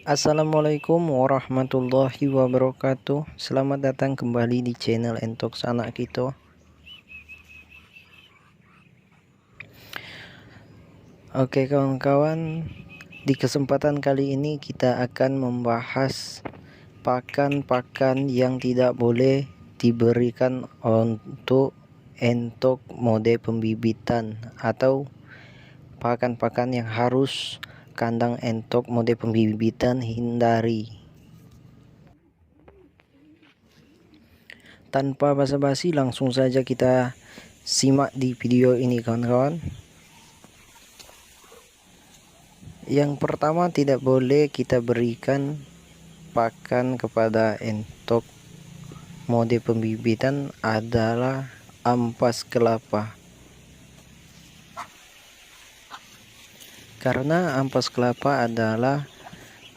Assalamualaikum warahmatullahi wabarakatuh. Selamat datang kembali di channel Entok Sanak Kito. Oke kawan-kawan, di kesempatan kali ini kita akan membahas pakan-pakan yang tidak boleh diberikan untuk entok mode pembibitan, atau pakan-pakan yang harus kandang entok mode pembibitan hindari. Tanpa basa-basi, langsung saja kita simak di video ini kawan-kawan. Yang pertama, tidak boleh kita berikan pakan kepada entok mode pembibitan adalah ampas kelapa. Karena ampas kelapa adalah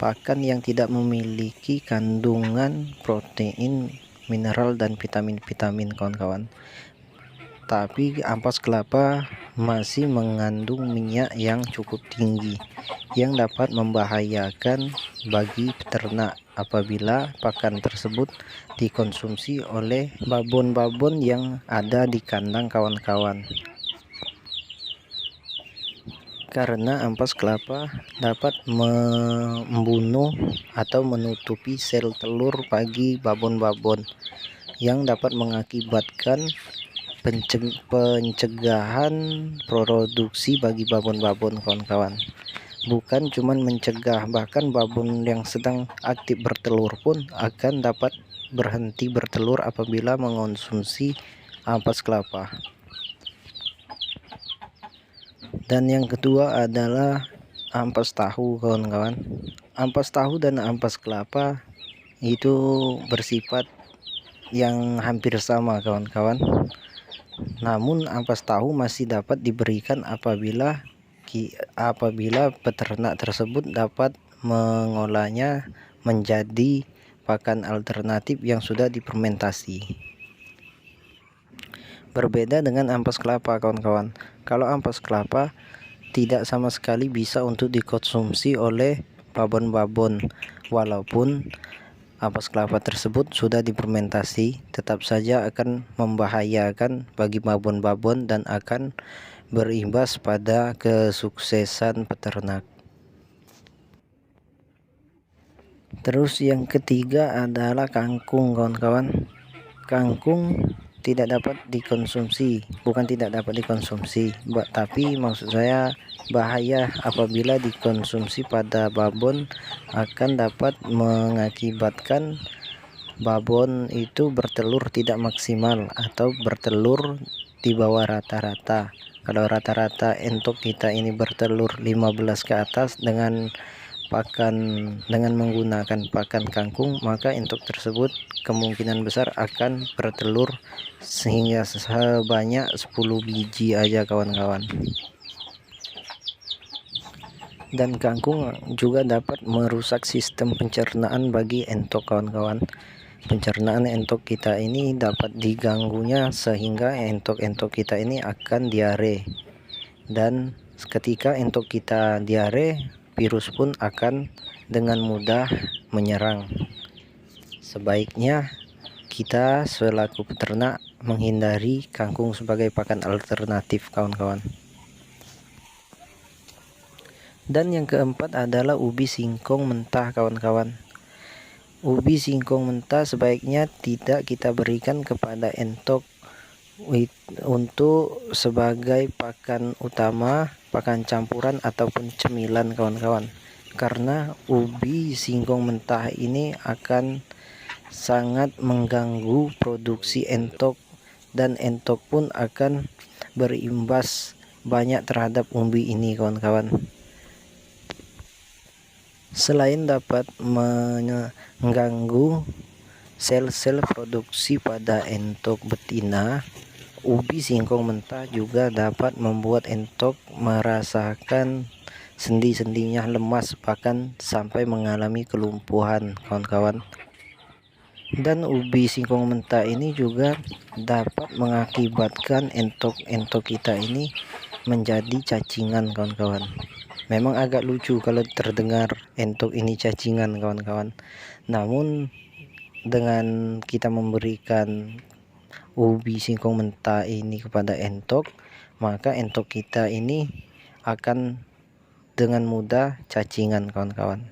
pakan yang tidak memiliki kandungan protein, mineral, dan vitamin-vitamin kawan-kawan. Tapi ampas kelapa masih mengandung minyak yang cukup tinggi yang dapat membahayakan bagi peternak apabila pakan tersebut dikonsumsi oleh babon-babon yang ada di kandang kawan-kawan. Karena ampas kelapa dapat membunuh atau menutupi sel telur bagi babon-babon yang dapat mengakibatkan pencegahan produksi bagi babon-babon kawan-kawan. Bukan cuman mencegah, bahkan babon yang sedang aktif bertelur pun akan dapat berhenti bertelur apabila mengonsumsi ampas kelapa. Dan yang kedua adalah ampas tahu kawan-kawan. Ampas tahu dan ampas kelapa itu bersifat yang hampir sama kawan-kawan. Namun ampas tahu masih dapat diberikan apabila peternak tersebut dapat mengolahnya menjadi pakan alternatif yang sudah difermentasi. Berbeda dengan ampas kelapa kawan-kawan. Kalau ampas kelapa tidak sama sekali bisa untuk dikonsumsi oleh babon-babon, walaupun ampas kelapa tersebut sudah difermentasi, tetap saja akan membahayakan bagi babon-babon dan akan berimbas pada kesuksesan peternak. Terus yang ketiga adalah kangkung kawan-kawan. Kangkung tidak dapat dikonsumsi, bukan tidak dapat dikonsumsi, tapi maksud saya bahaya apabila dikonsumsi pada babon, akan dapat mengakibatkan babon itu bertelur tidak maksimal atau bertelur di bawah rata-rata. Kalau rata-rata entok kita ini bertelur 15 ke atas dengan menggunakan pakan kangkung, maka entok tersebut kemungkinan besar akan bertelur sehingga sebanyak 10 biji aja kawan-kawan. Dan kangkung juga dapat merusak sistem pencernaan bagi entok kawan-kawan. Pencernaan entok kita ini dapat diganggunya sehingga entok-entok kita ini akan diare. Dan ketika entok kita diare, virus pun akan dengan mudah menyerang. Sebaiknya kita selaku peternak menghindari kangkung sebagai pakan alternatif kawan-kawan. Dan yang keempat adalah ubi singkong mentah kawan-kawan. Ubi singkong mentah sebaiknya tidak kita berikan kepada entok untuk sebagai pakan utama, pakan campuran ataupun cemilan kawan-kawan. Karena ubi singkong mentah ini akan sangat mengganggu produksi entok, dan entok pun akan berimbas banyak terhadap ubi ini kawan-kawan. Selain dapat mengganggu sel-sel produksi pada entok betina, ubi singkong mentah juga dapat membuat entok merasakan sendi-sendinya lemas, bahkan sampai mengalami kelumpuhan kawan-kawan. Dan ubi singkong mentah ini juga dapat mengakibatkan entok-entok kita ini menjadi cacingan kawan-kawan. Memang agak lucu kalau terdengar entok ini cacingan kawan-kawan. Namun dengan kita memberikan ubi singkong mentah ini kepada entok, maka entok kita ini akan dengan mudah cacingan kawan-kawan.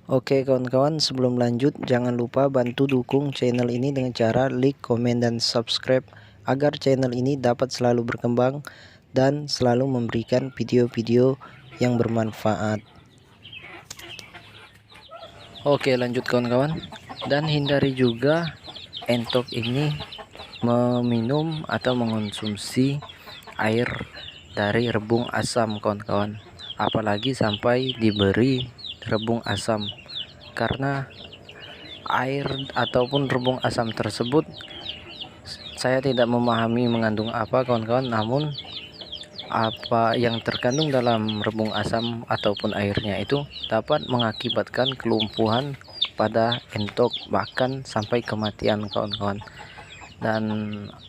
Oke kawan-kawan, sebelum lanjut jangan lupa bantu dukung channel ini dengan cara like, komen, dan subscribe agar channel ini dapat selalu berkembang dan selalu memberikan video-video yang bermanfaat. Oke lanjut kawan-kawan, dan hindari juga entok ini meminum atau mengonsumsi air dari rebung asam kawan-kawan, apalagi sampai diberi rebung asam, karena air ataupun rebung asam tersebut saya tidak memahami mengandung apa kawan-kawan, namun apa yang terkandung dalam rebung asam ataupun airnya itu dapat mengakibatkan kelumpuhan pada entok, bahkan sampai kematian kawan-kawan. Dan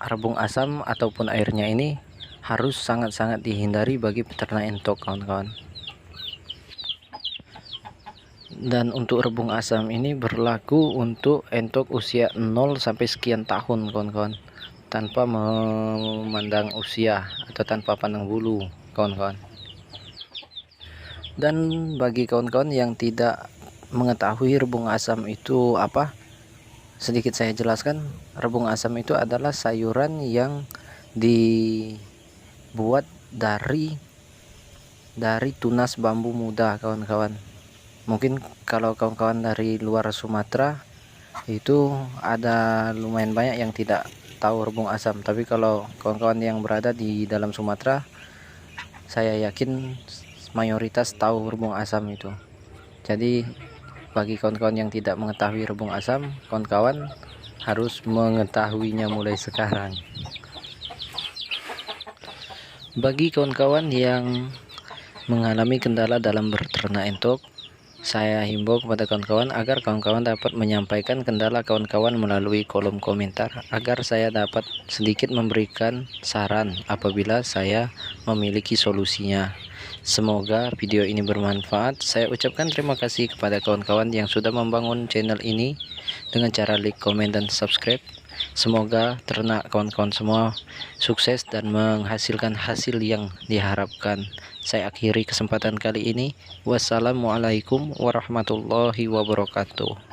rebung asam ataupun airnya ini harus sangat-sangat dihindari bagi peternak entok kawan-kawan. Dan untuk rebung asam ini berlaku untuk entok usia 0 sampai sekian tahun kawan-kawan, tanpa memandang usia atau tanpa pandang bulu kawan-kawan. Dan bagi kawan-kawan yang tidak mengetahui rebung asam itu apa, sedikit saya jelaskan. Rebung asam itu adalah sayuran yang dibuat dari tunas bambu muda kawan-kawan. Mungkin kalau kawan-kawan dari luar Sumatera itu ada lumayan banyak yang tidak tahu rebung asam, tapi kalau kawan-kawan yang berada di dalam Sumatera, saya yakin mayoritas tahu rebung asam itu. Jadi bagi kawan-kawan yang tidak mengetahui rebung asam, kawan-kawan harus mengetahuinya mulai sekarang. Bagi kawan-kawan yang mengalami kendala dalam berternak entok, saya himbau kepada kawan-kawan agar kawan-kawan dapat menyampaikan kendala kawan-kawan melalui kolom komentar, agar saya dapat sedikit memberikan saran apabila saya memiliki solusinya. Semoga video ini bermanfaat. Saya ucapkan terima kasih kepada kawan-kawan yang sudah membangun channel ini dengan cara like, komen, dan subscribe. Semoga ternak kawan-kawan semua sukses dan menghasilkan hasil yang diharapkan. Saya akhiri kesempatan kali ini. Wassalamualaikum warahmatullahi wabarakatuh.